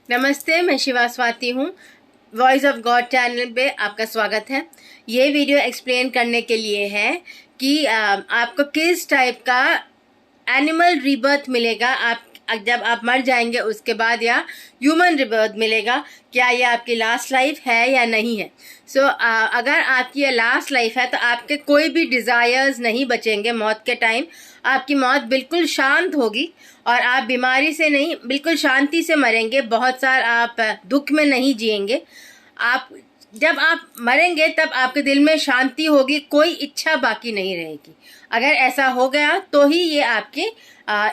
नमस्ते, मैं शिवा स्वाति हूँ। वॉइस ऑफ गॉड चैनल पे आपका स्वागत है। ये वीडियो एक्सप्लेन करने के लिए है कि आपको किस टाइप का एनिमल रिबर्थ मिलेगा आप जब आप मर जाएंगे उसके बाद, या ह्यूमन रिबर्थ मिलेगा। क्या ये आपकी लास्ट लाइफ है या नहीं है। अगर आपकी ये लास्ट लाइफ है तो आपके कोई भी डिज़ायर्स नहीं बचेंगे। मौत के टाइम आपकी मौत बिल्कुल शांत होगी और आप बीमारी से नहीं, बिल्कुल शांति से मरेंगे। बहुत सारा आप दुख में नहीं जिएंगे। आप जब आप मरेंगे तब आपके दिल में शांति होगी, कोई इच्छा बाकी नहीं रहेगी। अगर ऐसा हो गया तो ही ये आपके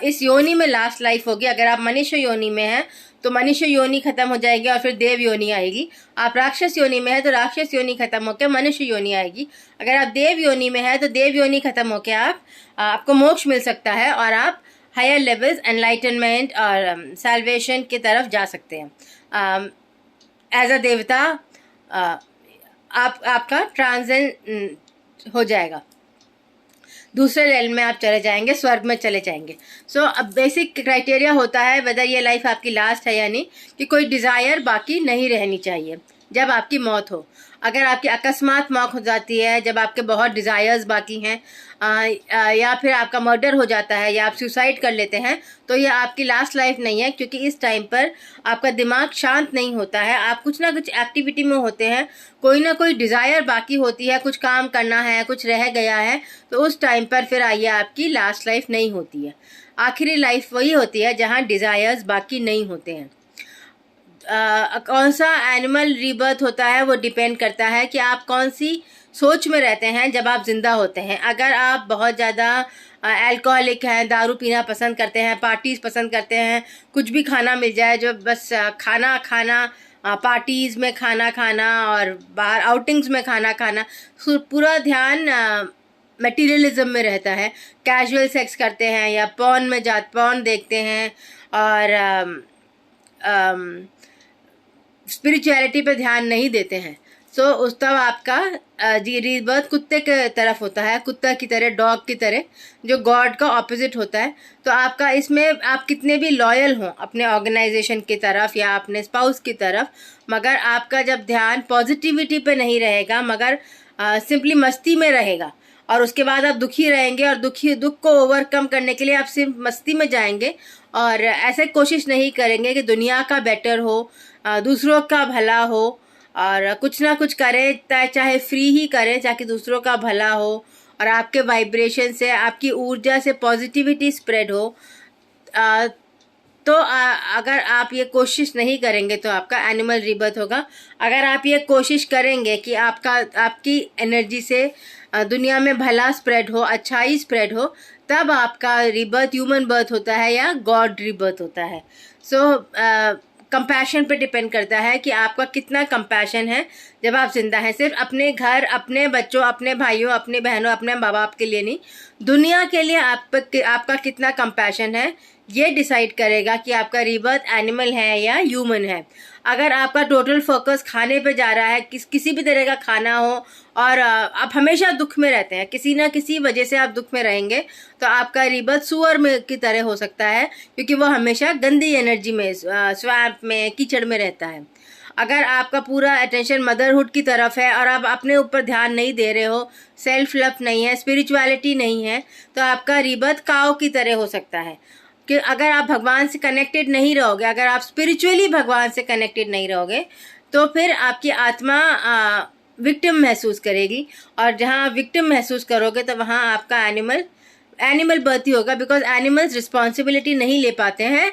इस योनि में लास्ट लाइफ होगी। अगर आप मनुष्य योनि में हैं तो मनुष्य योनि खत्म हो जाएगी और फिर देव योनि आएगी। आप राक्षस योनि में है तो राक्षस योनि खत्म होकर मनुष्य योनि आएगी। अगर आप देव योनि में है तो देव योनि खत्म होकर आपको मोक्ष मिल सकता है और आप हायर लेवल्स, एनलाइटनमेंट और सैल्वेशन की तरफ जा सकते हैं। एज अ देवता आपका ट्रांजेंड हो जाएगा, दूसरे रेल में आप चले जाएंगे, स्वर्ग में चले जाएंगे। अब बेसिक क्राइटेरिया होता है वेदर ये लाइफ आपकी लास्ट है या नहीं, कि कोई डिज़ायर बाकी नहीं रहनी चाहिए जब आपकी मौत हो। अगर आपकी अकस्मात मौत हो जाती है, जब आपके बहुत डिज़ायर्स बाकी हैं, या फिर आपका मर्डर हो जाता है या आप सुसाइड कर लेते हैं, तो ये आपकी लास्ट लाइफ नहीं है, क्योंकि इस टाइम पर आपका दिमाग शांत नहीं होता है। आप कुछ ना कुछ एक्टिविटी में होते हैं, कोई ना कोई डिज़ायर बाकी होती है, कुछ काम करना है, कुछ रह गया है, तो उस टाइम पर फिर आइए आपकी लास्ट लाइफ नहीं होती है। आखिरी लाइफ वही होती है जहाँ डिज़ायर्स बाकी नहीं होते हैं। कौन सा एनिमल रीबर्थ होता है वो डिपेंड करता है कि आप कौन सी सोच में रहते हैं जब आप जिंदा होते हैं। अगर आप बहुत ज़्यादा अल्कोहलिक हैं, दारू पीना पसंद करते हैं, पार्टीज पसंद करते हैं, कुछ भी खाना मिल जाए, जो बस खाना खाना, पार्टीज में खाना खाना और बाहर आउटिंग्स में खाना खाना, पूरा ध्यान मटेरियलिज्म में रहता है, कैजुअल सेक्स करते हैं या पॉर्न देखते हैं और स्पिरिचुअलिटी पे ध्यान नहीं देते हैं। उस तब आपका रीबर्थ कुत्ते के तरफ होता है, कुत्ता की तरह, डॉग की तरह, जो गॉड का ऑपोजिट होता है। तो आपका इसमें आप कितने भी लॉयल हों अपने ऑर्गेनाइजेशन की तरफ या अपने स्पाउस की तरफ, मगर आपका जब ध्यान पॉजिटिविटी पे नहीं रहेगा, मगर सिंपली मस्ती में रहेगा, और उसके बाद आप दुखी रहेंगे और दुख को ओवरकम करने के लिए आप सिर्फ मस्ती में जाएंगे और ऐसे कोशिश नहीं करेंगे कि दुनिया का बेटर हो, दूसरों का भला हो, और कुछ ना कुछ करें, चाहे फ्री ही करें, ताकि दूसरों का भला हो और आपके वाइब्रेशन से, आपकी ऊर्जा से पॉजिटिविटी स्प्रेड हो। अगर आप ये कोशिश नहीं करेंगे तो आपका एनिमल रिबर्थ होगा। अगर आप ये कोशिश करेंगे कि आपकी एनर्जी से दुनिया में भला स्प्रेड हो, अच्छाई स्प्रेड हो, तब आपका रिबर्थ ह्यूमन बर्थ होता है या गॉड रिबर्थ होता है। कंपैशन पे डिपेंड करता है कि आपका कितना कंपैशन है जब आप जिंदा हैं। सिर्फ अपने घर, अपने बच्चों, अपने भाइयों, अपने बहनों, अपने माँ बाप के लिए नहीं, दुनिया के लिए आपका कितना कंपैशन है, ये डिसाइड करेगा कि आपका रिबर्थ एनिमल है या ह्यूमन है। अगर आपका टोटल फोकस खाने पे जा रहा है, किसी भी तरह का खाना हो, और आप हमेशा दुख में रहते हैं, किसी ना किसी वजह से आप दुख में रहेंगे, तो आपका रिबर्थ सुअर में की तरह हो सकता है, क्योंकि वो हमेशा गंदी एनर्जी में, स्वैम्प में, कीचड़ में रहता है। अगर आपका पूरा अटेंशन मदरहुड की तरफ है और आप अपने ऊपर ध्यान नहीं दे रहे हो, सेल्फ लव नहीं है, स्पिरिचुअलिटी नहीं है, तो आपका रिबर्थ काऊ की तरह हो सकता है। कि अगर आप भगवान से कनेक्टेड नहीं रहोगे, अगर आप स्पिरिचुअली भगवान से कनेक्टेड नहीं रहोगे, तो फिर आपकी आत्मा विक्टिम महसूस करेगी, और जहाँ आप विक्टिम महसूस करोगे तो वहाँ आपका एनिमल बर्थ ही होगा। बिकॉज एनिमल्स रिस्पॉन्सिबिलिटी नहीं ले पाते हैं,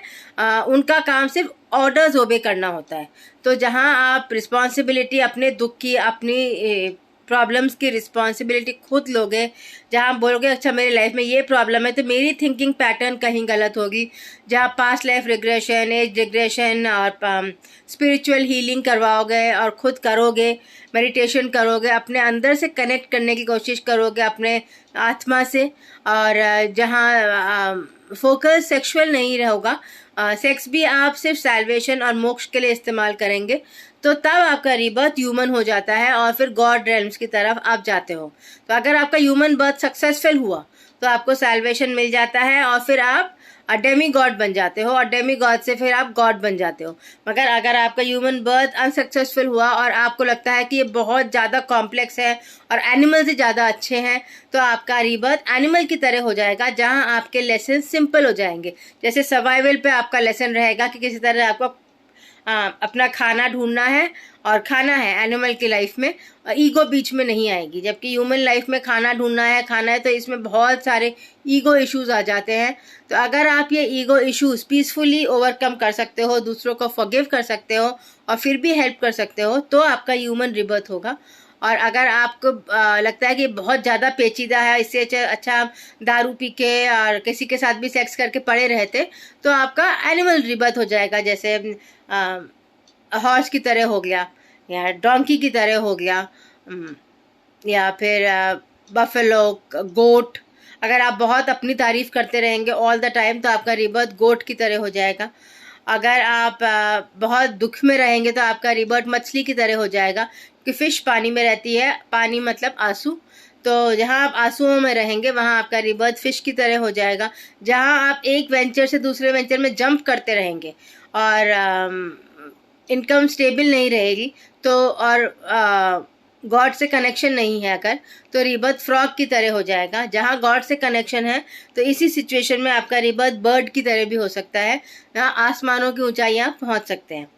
उनका काम सिर्फ ऑर्डर्स ओबे करना होता है। तो जहाँ आप रिस्पॉन्सिबिलिटी अपने दुख की, अपनी प्रॉब्लम्स की रिस्पॉन्सिबिलिटी खुद लोगे, जहाँ बोलोगे अच्छा मेरी लाइफ में ये प्रॉब्लम है, तो मेरी थिंकिंग पैटर्न कहीं गलत होगी। जहाँ past life regression, age regression और स्पिरिचुअल हीलिंग करवाओगे और खुद करोगे, मेडिटेशन करोगे, अपने अंदर से कनेक्ट करने की कोशिश करोगे अपने आत्मा से, और जहाँ फोकस सेक्सुअल नहीं होगा, सेक्स भी आप सिर्फ सैल्वेशन और मोक्ष के लिए इस्तेमाल करेंगे, तो तब आपका रिबर्थ ह्यूमन हो जाता है और फिर गॉड रेल्म्स की तरफ आप जाते हो। तो अगर आपका ह्यूमन बर्थ सक्सेसफुल हुआ तो आपको सैल्वेशन मिल जाता है और फिर आप डेमी गॉड बन जाते हो, और डेमी गॉड से फिर आप गॉड बन जाते हो। मगर अगर आपका ह्यूमन बर्थ अनसक्सेसफुल हुआ और आपको लगता है कि ये बहुत ज़्यादा कॉम्प्लेक्स है और एनिमल से ज़्यादा अच्छे हैं, तो आपका रीबर्थ एनिमल की तरह हो जाएगा, जहाँ आपके लेसन सिंपल हो जाएंगे। जैसे सर्वाइवल पे आपका लेसन रहेगा कि किसी तरह आपको अपना खाना ढूंढना है और खाना है एनिमल की लाइफ में, ईगो बीच में नहीं आएगी। जबकि ह्यूमन लाइफ में खाना ढूंढना है, खाना है, तो इसमें बहुत सारे ईगो इश्यूज आ जाते हैं। तो अगर आप ये ईगो इश्यूज पीसफुली ओवरकम कर सकते हो, दूसरों को फॉरगिव कर सकते हो और फिर भी हेल्प कर सकते हो, तो आपका ह्यूमन रिबर्थ होगा। और अगर आपको लगता है कि बहुत ज़्यादा पेचीदा है, इससे अच्छा आप दारू पी के और किसी के साथ भी सेक्स करके पड़े रहते, तो आपका एनिमल रिबर्थ हो जाएगा। जैसे हॉर्स की तरह हो गया, या डोंकी की तरह हो गया, या फिर बफेलो, गोट। अगर आप बहुत अपनी तारीफ करते रहेंगे ऑल द टाइम, तो आपका रिबर्थ गोट की तरह हो जाएगा। अगर आप बहुत दुख में रहेंगे, तो आपका रिबर्थ मछली की तरह हो जाएगा, कि फिश पानी में रहती है, पानी मतलब आंसू। तो जहाँ आप आंसुओं में रहेंगे, वहाँ आपका रिबर्थ फिश की तरह हो जाएगा। जहाँ आप एक वेंचर से दूसरे वेंचर में जंप करते रहेंगे और इनकम स्टेबल नहीं रहेगी, तो और गॉड से कनेक्शन नहीं है अगर, तो रिबर्थ फ्रॉग की तरह हो जाएगा। जहाँ गॉड से कनेक्शन है, तो इसी सिचुएशन में आपका रिबर्थ बर्ड की तरह भी हो सकता है, जहाँ आसमानों की ऊंचाइयाँ पहुँच सकते हैं।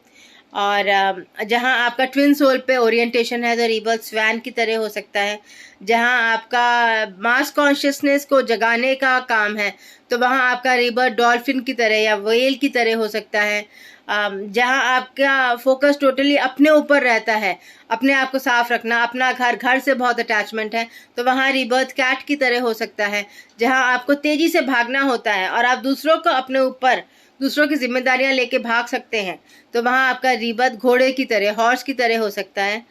और जहाँ आपका ट्विन सोल पे ओरिएंटेशन है, तो रिबर्थ स्वैन की तरह हो सकता है। जहाँ आपका मास कॉन्शियसनेस को जगाने का काम है, तो वहाँ आपका रिबर्थ डॉल्फिन की तरह या व्हेल की तरह हो सकता है। जहाँ आपका फोकस टोटली अपने ऊपर रहता है, अपने आप को साफ रखना, अपना घर से बहुत अटैचमेंट है, तो वहाँ रिबर्थ कैट की तरह हो सकता है। जहाँ आपको तेजी से भागना होता है और आप दूसरों को अपने ऊपर, दूसरों की जिम्मेदारियां लेके भाग सकते हैं, तो वहाँ आपका रिबर्थ घोड़े की तरह, हॉर्स की तरह हो सकता है।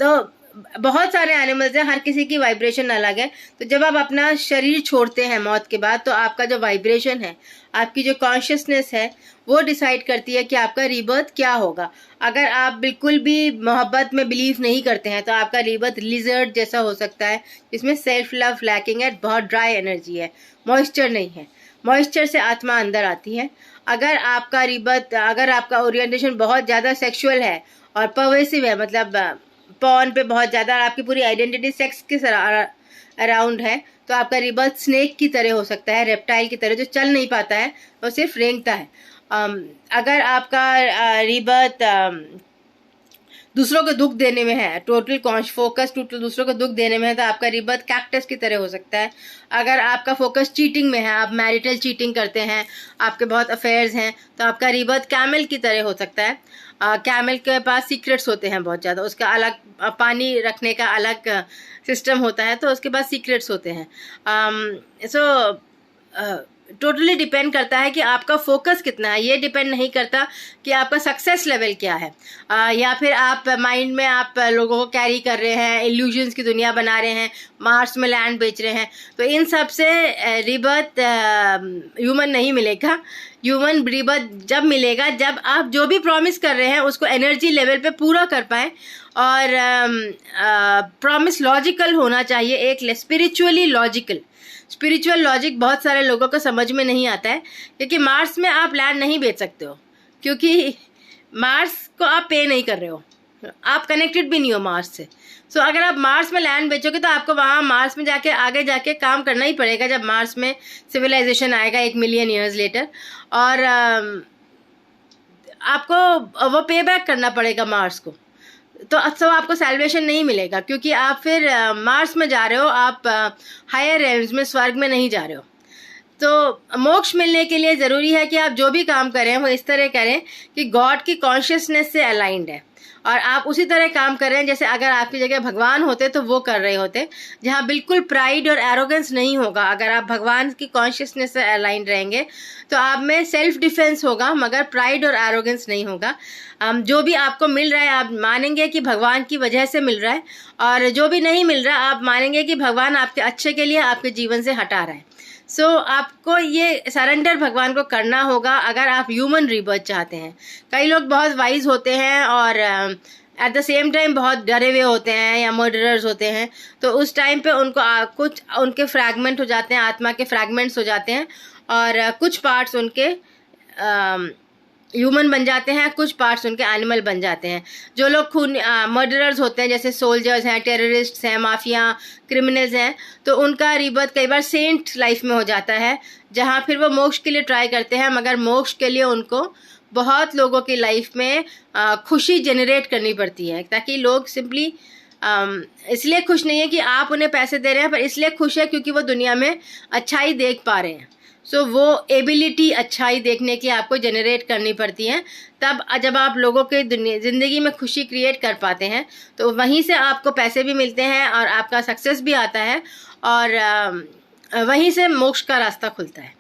तो बहुत सारे एनिमल्स हैं, हर किसी की वाइब्रेशन अलग है। तो जब आप अपना शरीर छोड़ते हैं मौत के बाद, तो आपका जो वाइब्रेशन है, आपकी जो कॉन्शियसनेस है, वो डिसाइड करती है कि आपका रिबर्थ क्या होगा। अगर आप बिल्कुल भी मोहब्बत में बिलीव नहीं करते हैं, तो आपका रिबर्थ लिजर्ड जैसा हो सकता है, जिसमें सेल्फ लव लैकिंग है, बहुत ड्राई एनर्जी है, मॉइस्चर नहीं है। मॉइस्चर से आत्मा अंदर आती है। अगर आपका रिबर्थ, अगर आपका ओरिएंटेशन बहुत ज़्यादा सेक्सुअल है और पर्वेसिव है, मतलब पॉर्न पे बहुत ज़्यादा, आपकी पूरी आइडेंटिटी सेक्स के अराउंड है, तो आपका रिबर्थ स्नेक की तरह हो सकता है, रेप्टाइल की तरह, जो चल नहीं पाता है, वो सिर्फ रेंगता है। अगर आपका रिबर्थ दूसरों को दुख देने में है, टोटल फोकस दूसरों को दुख देने में है, तो आपका रिबर्थ कैक्टस की तरह हो सकता है। अगर आपका फोकस चीटिंग में है, आप मैरिटल चीटिंग करते हैं, आपके बहुत अफेयर्स हैं, तो आपका रिबर्थ कैमल की तरह हो सकता है। कैमल के पास सीक्रेट्स होते हैं बहुत ज़्यादा, उसका अलग पानी रखने का अलग सिस्टम होता है, तो उसके पास सीक्रेट्स होते हैं। टोटली डिपेंड करता है कि आपका फोकस कितना है। ये डिपेंड नहीं करता कि आपका सक्सेस लेवल क्या है, या फिर आप माइंड में आप लोगों को कैरी कर रहे हैं, इल्यूजन्स की दुनिया बना रहे हैं, मार्स में लैंड बेच रहे हैं, तो इन सब से रिबर्थ ह्यूमन नहीं मिलेगा। ह्यूमन रिबर्थ जब मिलेगा, जब आप जो भी प्रॉमिस कर रहे हैं उसको एनर्जी लेवल पे पूरा कर पाएँ, और प्रॉमिस लॉजिकल होना चाहिए, एक स्पिरिचुअली लॉजिकल। स्पिरिचुअल लॉजिक बहुत सारे लोगों को समझ में नहीं आता है, क्योंकि मार्स में आप लैंड नहीं बेच सकते हो, क्योंकि मार्स को आप पे नहीं कर रहे हो, आप कनेक्टेड भी नहीं हो मार्स से। सो अगर आप मार्स में लैंड बेचोगे, तो आपको वहाँ मार्स में जाके आगे जाके काम करना ही पड़ेगा, जब मार्स में सिविलाइजेशन आएगा 1 मिलियन ईयर्स लेटर, और आपको वो पे बैक करना पड़ेगा मार्स को। तो आपको सैल्वेशन नहीं मिलेगा, क्योंकि आप फिर मार्स में जा रहे हो, आप हायर रेल्म्स में, स्वर्ग में नहीं जा रहे हो। तो मोक्ष मिलने के लिए ज़रूरी है कि आप जो भी काम करें वो इस तरह करें कि गॉड की कॉन्शियसनेस से अलाइंड है, और आप उसी तरह काम कर रहे हैं जैसे अगर आपकी जगह भगवान होते तो वो कर रहे होते, जहाँ बिल्कुल प्राइड और एरोगेंस नहीं होगा। अगर आप भगवान की कॉन्शियसनेस से अलाइंड रहेंगे, तो आप में सेल्फ डिफेंस होगा, मगर प्राइड और एरोगेंस नहीं होगा। जो भी आपको मिल रहा है, आप मानेंगे कि भगवान की वजह से मिल रहा है, और जो भी नहीं मिल रहा, आप मानेंगे कि भगवान आपके अच्छे के लिए आपके जीवन से हटा रहा है। आपको ये सरेंडर भगवान को करना होगा, अगर आप ह्यूमन रीबर्थ चाहते हैं। कई लोग बहुत वाइज होते हैं और एट द सेम टाइम बहुत डरे हुए होते हैं या मर्डरर्स होते हैं, तो उस टाइम पे उनको कुछ उनके फ्रैगमेंट हो जाते हैं, आत्मा के फ्रैगमेंट्स हो जाते हैं, और कुछ पार्ट्स उनके ह्यूमन बन जाते हैं, कुछ पार्ट्स उनके एनिमल बन जाते हैं। जो लोग खून मर्डरर्स होते हैं, जैसे सोल्जर्स हैं, टेररिस्ट हैं, माफिया क्रिमिनल्स हैं, तो उनका रीबर्थ कई बार सेंट लाइफ में हो जाता है, जहाँ फिर वो मोक्ष के लिए ट्राई करते हैं, मगर मोक्ष के लिए उनको बहुत लोगों की लाइफ में खुशी जनरेट करनी पड़ती है, ताकि लोग सिंपली इसलिए खुश नहीं है कि आप उन्हें पैसे दे रहे हैं, पर इसलिए खुश है क्योंकि वो दुनिया में अच्छाई देख पा रहे हैं। सो वो एबिलिटी अच्छाई देखने की आपको जनरेट करनी पड़ती है। तब जब आप लोगों के ज़िंदगी में खुशी क्रिएट कर पाते हैं, तो वहीं से आपको पैसे भी मिलते हैं और आपका सक्सेस भी आता है, और वहीं से मोक्ष का रास्ता खुलता है।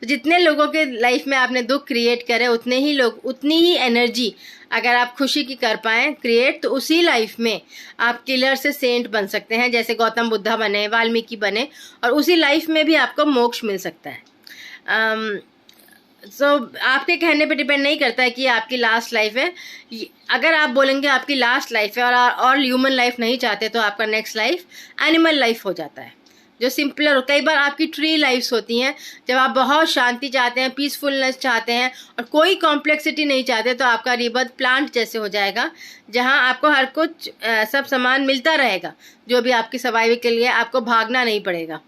तो जितने लोगों के लाइफ में आपने दुख क्रिएट करे, उतने ही लोग, उतनी ही एनर्जी अगर आप खुशी की कर पाएँ क्रिएट, तो उसी लाइफ में आप किलर से सेंट बन सकते हैं, जैसे गौतम बुद्धा बने, वाल्मीकि बने, और उसी लाइफ में भी आपको मोक्ष मिल सकता है। आपके कहने पे डिपेंड नहीं करता है कि आपकी लास्ट लाइफ है। अगर आप बोलेंगे आपकी लास्ट लाइफ है और ह्यूमन लाइफ नहीं चाहते, तो आपका नेक्स्ट लाइफ एनिमल लाइफ हो जाता है, जो सिंपलर हो। कई बार आपकी ट्री लाइफ्स होती हैं, जब आप बहुत शांति चाहते हैं, पीसफुलनेस चाहते हैं और कोई कॉम्प्लेक्सिटी नहीं चाहते, तो आपका रीबर्थ प्लांट जैसे हो जाएगा, जहां आपको हर कुछ सब सामान मिलता रहेगा, जो भी आपकी सर्वाइवल के लिए, आपको भागना नहीं पड़ेगा।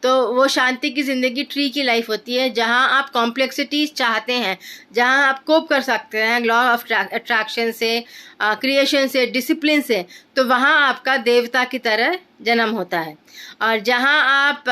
तो वो शांति की ज़िंदगी ट्री की लाइफ होती है, जहां आप कॉम्प्लेक्सिटीज चाहते हैं, जहां आप कोप कर सकते हैं लॉ ऑफ अट्रैक्शन से, क्रिएशन से, डिसिप्लिन से, तो वहां आपका देवता की तरह जन्म होता है। और जहां आप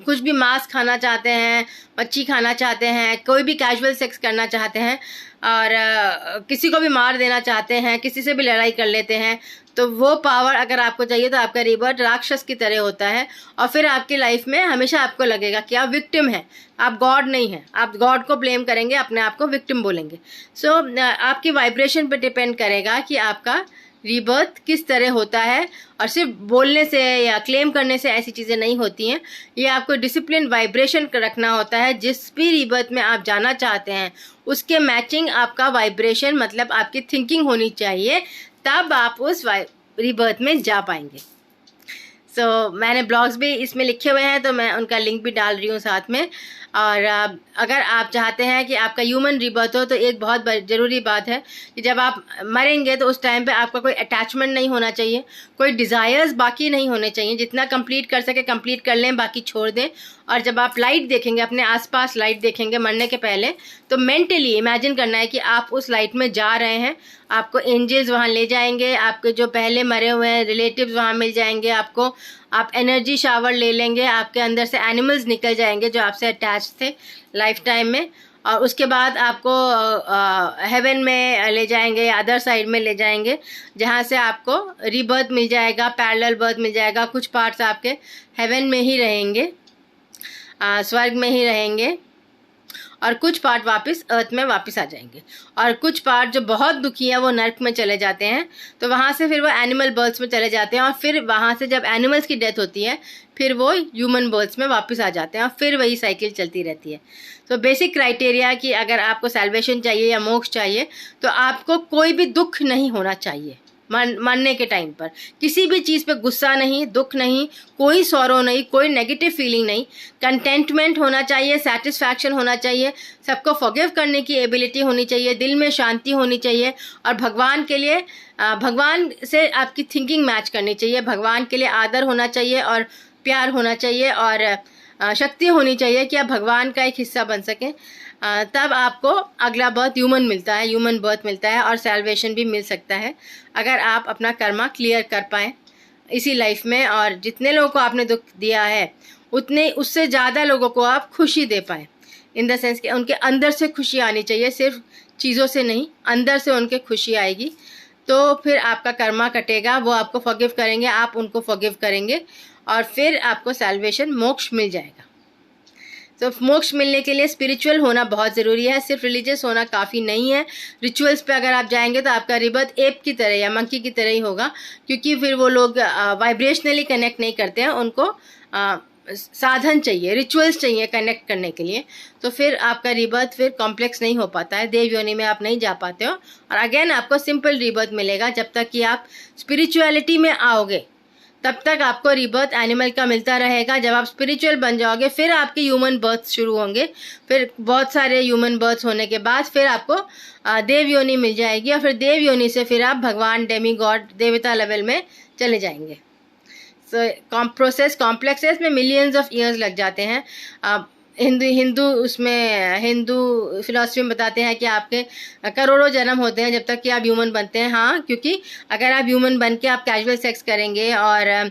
कुछ भी मांस खाना चाहते हैं, मच्छी खाना चाहते हैं, कोई भी कैजुअल सेक्स करना चाहते हैं, और किसी को भी मार देना चाहते हैं, किसी से भी लड़ाई कर लेते हैं, तो वो पावर अगर आपको चाहिए, तो आपका रीबर्थ राक्षस की तरह होता है। और फिर आपकी लाइफ में हमेशा आपको लगेगा कि आप विक्टिम हैं, आप गॉड नहीं हैं, आप गॉड को ब्लेम करेंगे, अपने आप को विक्टिम बोलेंगे। सो आपकी वाइब्रेशन पर डिपेंड करेगा कि आपका रीबर्थ किस तरह होता है। और सिर्फ बोलने से या क्लेम करने से ऐसी चीज़ें नहीं होती हैं, ये आपको डिसिप्लिन वाइब्रेशन रखना होता है। जिस भी रीबर्थ में आप जाना चाहते हैं, उसके मैचिंग आपका वाइब्रेशन, मतलब आपकी थिंकिंग होनी चाहिए, तब आप उस रीबर्थ में जा पाएंगे। मैंने ब्लॉग्स भी इसमें लिखे हुए हैं, तो मैं उनका लिंक भी डाल रही हूँ साथ में। और अगर आप चाहते हैं कि आपका ह्यूमन रीबर्थ हो, तो एक बहुत ज़रूरी बात है कि जब आप मरेंगे, तो उस टाइम पे आपका कोई अटैचमेंट नहीं होना चाहिए, कोई डिज़ायर्स बाकी नहीं होने चाहिए। जितना कंप्लीट कर सके कंप्लीट कर लें, बाकी छोड़ दें। और जब आप लाइट देखेंगे, अपने आसपास लाइट देखेंगे मरने के पहले, तो मेंटली इमेजिन करना है कि आप उस लाइट में जा रहे हैं। आपको एंजल्स वहाँ ले जाएंगे, आपके जो पहले मरे हुए हैं रिलेटिव्स वहाँ मिल जाएंगे आपको, आप एनर्जी शावर ले लेंगे, आपके अंदर से एनिमल्स निकल जाएंगे जो आपसे अटैच थे लाइफ टाइम में, और उसके बाद आपको हेवन में ले जाएंगे या अदर साइड में ले जाएंगे, जहाँ से आपको रीबर्थ मिल जाएगा, पैरेलल बर्थ मिल जाएगा। कुछ पार्ट्स आपके हेवन में ही रहेंगे, स्वर्ग में ही रहेंगे, और कुछ पार्ट वापस अर्थ में वापस आ जाएंगे। और कुछ पार्ट जो बहुत दुखी हैं, वो नर्क में चले जाते हैं, तो वहाँ से फिर वो एनिमल बर्थ्स में चले जाते हैं, और फिर वहाँ से जब एनिमल्स की डेथ होती है, फिर वो ह्यूमन बर्थ्स में वापस आ जाते हैं, और फिर वही साइकिल चलती रहती है। तो बेसिक क्राइटेरिया कि अगर आपको सैल्वेशन चाहिए या मोक्ष चाहिए, तो आपको कोई भी दुख नहीं होना चाहिए। मरने के टाइम पर किसी भी चीज़ पे गुस्सा नहीं, दुख नहीं, कोई सौरो नहीं, कोई नेगेटिव फीलिंग नहीं, कंटेंटमेंट होना चाहिए, सेटिस्फैक्शन होना चाहिए, सबको फॉरगिव करने की एबिलिटी होनी चाहिए, दिल में शांति होनी चाहिए, और भगवान के लिए भगवान से आपकी थिंकिंग मैच करनी चाहिए, भगवान के लिए आदर होना चाहिए और प्यार होना चाहिए, और शक्ति होनी चाहिए कि आप भगवान का एक हिस्सा बन सकें। तब आपको अगला बर्थ ह्यूमन मिलता है, ह्यूमन बर्थ मिलता है, और सैल्वेशन भी मिल सकता है अगर आप अपना कर्मा क्लियर कर पाएँ इसी लाइफ में। और जितने लोगों को आपने दुख दिया है, उतने उससे ज़्यादा लोगों को आप खुशी दे पाएँ, इन द सेंस कि उनके अंदर से खुशी आनी चाहिए, सिर्फ चीज़ों से नहीं, अंदर से उनके खुशी आएगी, तो फिर आपका कर्मा कटेगा, वो आपको फॉरगिव करेंगे, आप उनको फॉरगिव करेंगे, और फिर आपको सैल्वेशन, मोक्ष मिल जाएगा। तो मोक्ष मिलने के लिए स्पिरिचुअल होना बहुत ज़रूरी है, सिर्फ रिलीजियस होना काफ़ी नहीं है। रिचुअल्स पे अगर आप जाएंगे, तो आपका रीबर्थ एप की तरह या मंकी की तरह ही होगा, क्योंकि फिर वो लोग वाइब्रेशनली कनेक्ट नहीं करते हैं, उनको साधन चाहिए, रिचुअल्स चाहिए कनेक्ट करने के लिए। तो फिर आपका रीबर्थ फिर कॉम्प्लेक्स नहीं हो पाता है, देव योनि में आप नहीं जा पाते हो, और अगेन आपको सिंपल रीबर्थ मिलेगा। जब तक कि आप स्पिरिचुअलिटी में आओगे, तब तक आपको रीबर्थ एनिमल का मिलता रहेगा। जब आप स्पिरिचुअल बन जाओगे फिर आपके ह्यूमन बर्थ शुरू होंगे, फिर बहुत सारे ह्यूमन बर्थ होने के बाद फिर आपको देव योनि मिल जाएगी, और फिर देव योनि से फिर आप भगवान, डेमी गॉड, देवता लेवल में चले जाएंगे। सो प्रोसेस कॉम्प्लेक्स है, इसमें मिलियंस ऑफ ईयर्स लग जाते हैं। हिंदू फिलॉसफी में बताते हैं कि आपके करोड़ों जन्म होते हैं जब तक कि आप ह्यूमन बनते हैं। हाँ, क्योंकि अगर आप ह्यूमन बन के आप कैजुअल सेक्स करेंगे और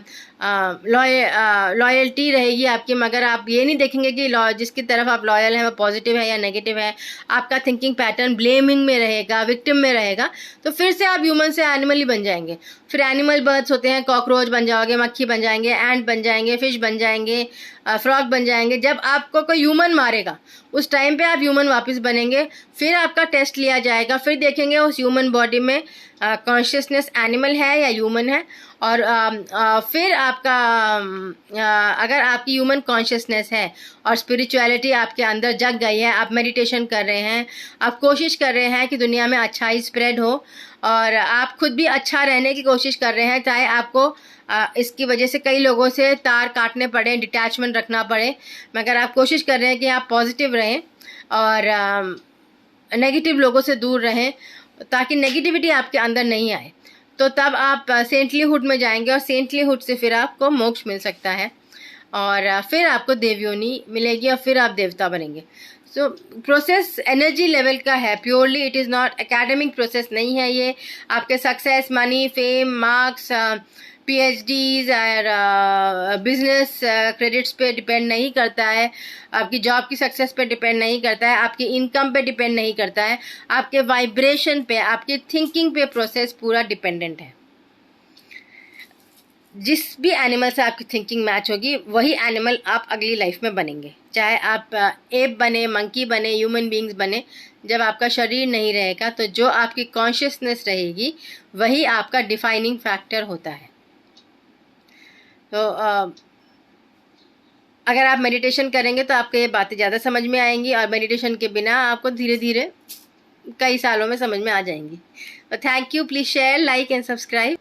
लॉयल्टी रहेगी आपकी, मगर आप ये नहीं देखेंगे कि जिसकी तरफ आप लॉयल हैं वो पॉजिटिव है या नेगेटिव है, आपका थिंकिंग पैटर्न ब्लेमिंग में रहेगा, विक्टिम में रहेगा, तो फिर से आप ह्यूमन से एनिमल ही बन जाएंगे। फिर एनिमल बर्ड्स होते हैं, कॉकरोच बन जाओगे, मक्खी बन जाएंगे, एंट बन जाएंगे, फिश बन जाएंगे, फ्रॉग बन जाएंगे। जब आपको कोई ह्यूमन मारेगा उस टाइम पे आप ह्यूमन वापस बनेंगे, फिर आपका टेस्ट लिया जाएगा, फिर देखेंगे उस ह्यूमन बॉडी में कॉन्शियसनेस एनिमल है या ह्यूमन है, और फिर आपका अगर आपकी ह्यूमन कॉन्शियसनेस है और स्पिरिचुअलिटी आपके अंदर जग गई है, आप मेडिटेशन कर रहे हैं, आप कोशिश कर रहे हैं कि दुनिया में अच्छाई स्प्रेड हो, और आप खुद भी अच्छा रहने की कोशिश कर रहे हैं, चाहे आपको इसकी वजह से कई लोगों से तार काटने पड़े, डिटैचमेंट रखना पड़े, मगर आप कोशिश कर रहे हैं कि आप पॉजिटिव रहें और नेगेटिव लोगों से दूर रहें ताकि नेगेटिविटी आपके अंदर नहीं आए, तो तब आप सेंटलीहुड में जाएंगे, और सेंटलीहुड से फिर आपको मोक्ष मिल सकता है, और फिर आपको देवयोनि मिलेगी, और फिर आप देवता बनेंगे। सो प्रोसेस एनर्जी लेवल का है, purely it is not academic process नहीं है ये। आपके success, money, fame, marks, PhDs और बिजनेस क्रेडिट्स पे डिपेंड नहीं करता है, आपकी जॉब की सक्सेस पे डिपेंड नहीं करता है, आपकी इनकम पे डिपेंड नहीं करता है, आपके वाइब्रेशन पे, आपकी थिंकिंग पे प्रोसेस पूरा डिपेंडेंट है। जिस भी एनिमल से आपकी थिंकिंग मैच होगी वही एनिमल आप अगली लाइफ में बनेंगे, चाहे आप एप बने, मंकी बने, ह्यूमन बींग्स बने। जब आपका शरीर नहीं रहेगा तो जो आपकी कॉन्शियसनेस रहेगी वही आपका डिफाइनिंग फैक्टर होता है। तो अगर आप मेडिटेशन करेंगे तो आपको ये बातें ज़्यादा समझ में आएंगी, और मेडिटेशन के बिना आपको धीरे धीरे कई सालों में समझ में आ जाएंगी। तो thank you, please share, like and subscribe.